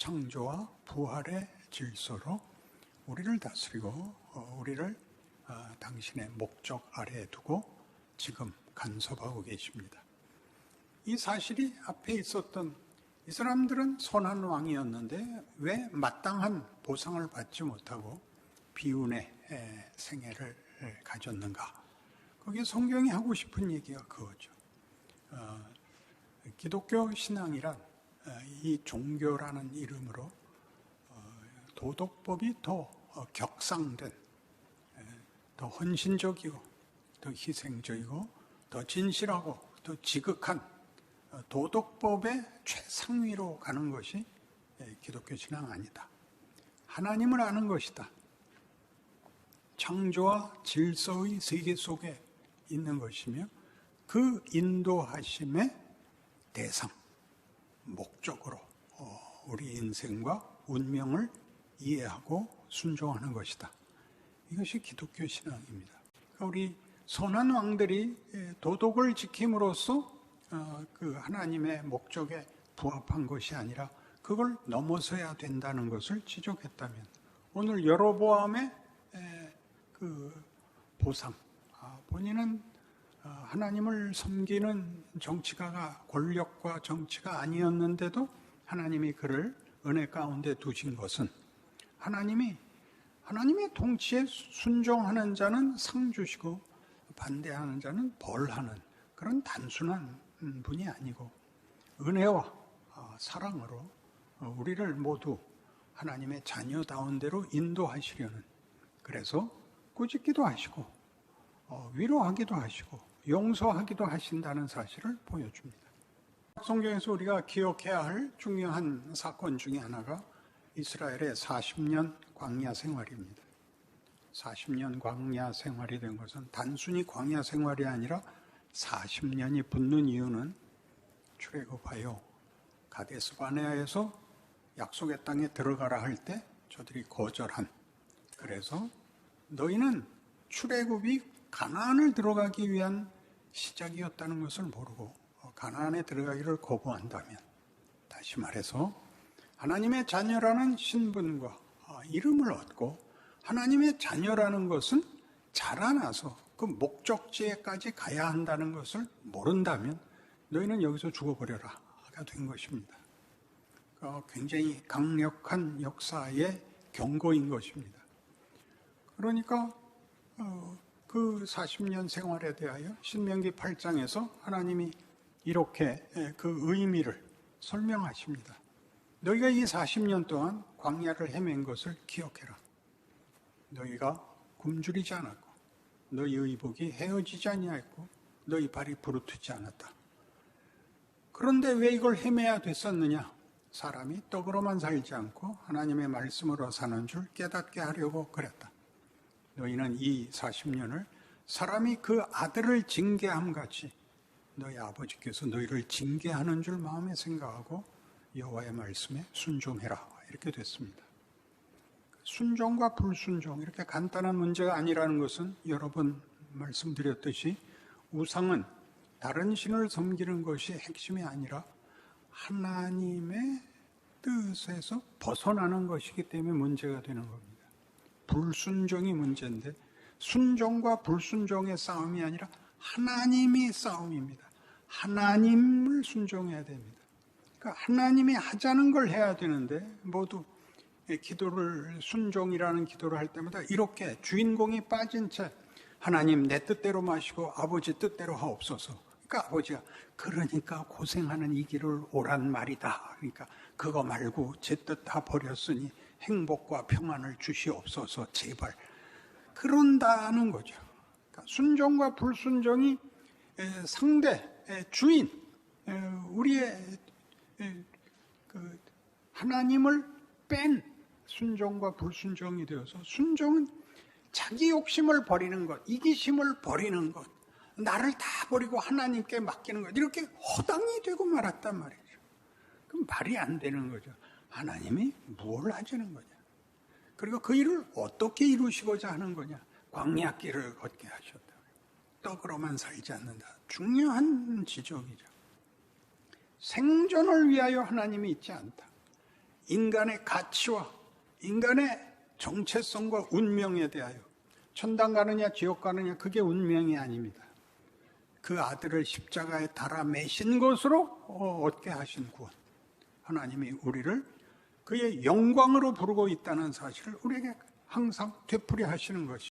창조와 부활의 질서로 우리를 다스리고 우리를 당신의 목적 아래에 두고 지금 간섭하고 계십니다. 이 사실이 앞에 있었던 이 사람들은 선한 왕이었는데 왜 마땅한 보상을 받지 못하고 비운의 생애를 가졌는가? 거기에 성경이 하고 싶은 얘기가 그거죠. 기독교 신앙이란 이 종교라는 이름으로 도덕법이 더 격상된, 더 헌신적이고 더 희생적이고 더 진실하고 더 지극한 도덕법의 최상위로 가는 것이 기독교 신앙 아니다. 하나님을 아는 것이다. 창조와 질서의 세계 속에 있는 것이며 그 인도하심의 대상, 목적으로 우리 인생과 운명을 이해하고 순종하는 것이다. 이것이 기독교 신앙입니다. 그러니까 우리 선한 왕들이 도덕을 지킴으로써 그 하나님의 목적에 부합한 것이 아니라 그걸 넘어서야 된다는 것을 지적했다면 오늘 여로보암의 그 보상, 본인은 하나님을 섬기는 정치가가 권력과 정치가 아니었는데도 하나님이 그를 은혜 가운데 두신 것은 하나님의 통치에 순종하는 자는 상 주시고 반대하는 자는 벌하는 그런 단순한 분이 아니고 은혜와 사랑으로 우리를 모두 하나님의 자녀다운 대로 인도하시려는, 그래서 꾸짖기도 하시고 위로하기도 하시고 용서하기도 하신다는 사실을 보여줍니다. 성경에서 우리가 기억해야 할 중요한 사건 중에 하나가 이스라엘의 40년 광야 생활입니다. 40년 광야 생활이 된 것은 단순히 광야 생활이 아니라 40년이 붙는 이유는 출애굽하여 가데스 바네아에서 약속의 땅에 들어가라 할 때 저들이 거절한, 그래서 너희는 출애굽이 가나안을 들어가기 위한 시작이었다는 것을 모르고 가나안에 들어가기를 거부한다면, 다시 말해서 하나님의 자녀라는 신분과 이름을 얻고 하나님의 자녀라는 것은 자라나서 그 목적지에까지 가야 한다는 것을 모른다면 너희는 여기서 죽어버려라가 된 것입니다. 굉장히 강력한 역사의 경고인 것입니다. 그러니까 그 40년 생활에 대하여 신명기 8장에서 하나님이 이렇게 그 의미를 설명하십니다. 너희가 이 40년 동안 광야를 헤맨 것을 기억해라. 너희가 굶주리지 않았고 너희 의복이 헤어지지 아니하였고 너희 발이 부르트지 않았다. 그런데 왜 이걸 헤매야 됐었느냐? 사람이 떡으로만 살지 않고 하나님의 말씀으로 사는 줄 깨닫게 하려고 그랬다. 너희는 이 40년을 사람이 그 아들을 징계함 같이 너희 아버지께서 너희를 징계하는 줄 마음에 생각하고 여호와의 말씀에 순종해라, 이렇게 됐습니다. 순종과 불순종, 이렇게 간단한 문제가 아니라는 것은 여러 번 말씀드렸듯이 우상은 다른 신을 섬기는 것이 핵심이 아니라 하나님의 뜻에서 벗어나는 것이기 때문에 문제가 되는 겁니다. 불순종이 문제인데 순종과 불순종의 싸움이 아니라 하나님이 싸움입니다. 하나님을 순종해야 됩니다. 그러니까 하나님이 하자는 걸 해야 되는데 모두 기도를, 순종이라는 기도를 할 때마다 이렇게 주인공이 빠진 채 하나님 내 뜻대로 마시고 아버지 뜻대로 하옵소서. 그러니까 아버지가 그러니까 고생하는 이 길을 오란 말이다. 그러니까 그거 말고 제 뜻 다 버렸으니 행복과 평안을 주시옵소서 제발. 그런다는 거죠. 그러니까 순종과 불순종이 상대, 주인, 우리의 그 하나님을 뺀 순종과 불순종이 되어서, 순종은 자기 욕심을 버리는 것, 이기심을 버리는 것, 나를 다 버리고 하나님께 맡기는 것, 이렇게 허당이 되고 말았단 말이죠. 그럼 말이 안 되는 거죠. 하나님이 뭘 하자는 거냐? 그리고 그 일을 어떻게 이루시고자 하는 거냐? 광야길을 걷게 하셨다. 떡으로만 살지 않는다. 중요한 지적이죠. 생존을 위하여 하나님이 있지 않다. 인간의 가치와 인간의 정체성과 운명에 대하여 천당 가느냐 지옥 가느냐 그게 운명이 아닙니다. 그 아들을 십자가에 달아 매신 것으로 얻게 하신 구원. 하나님이 우리를 그의 영광으로 부르고 있다는 사실을 우리에게 항상 되풀이 하시는 것이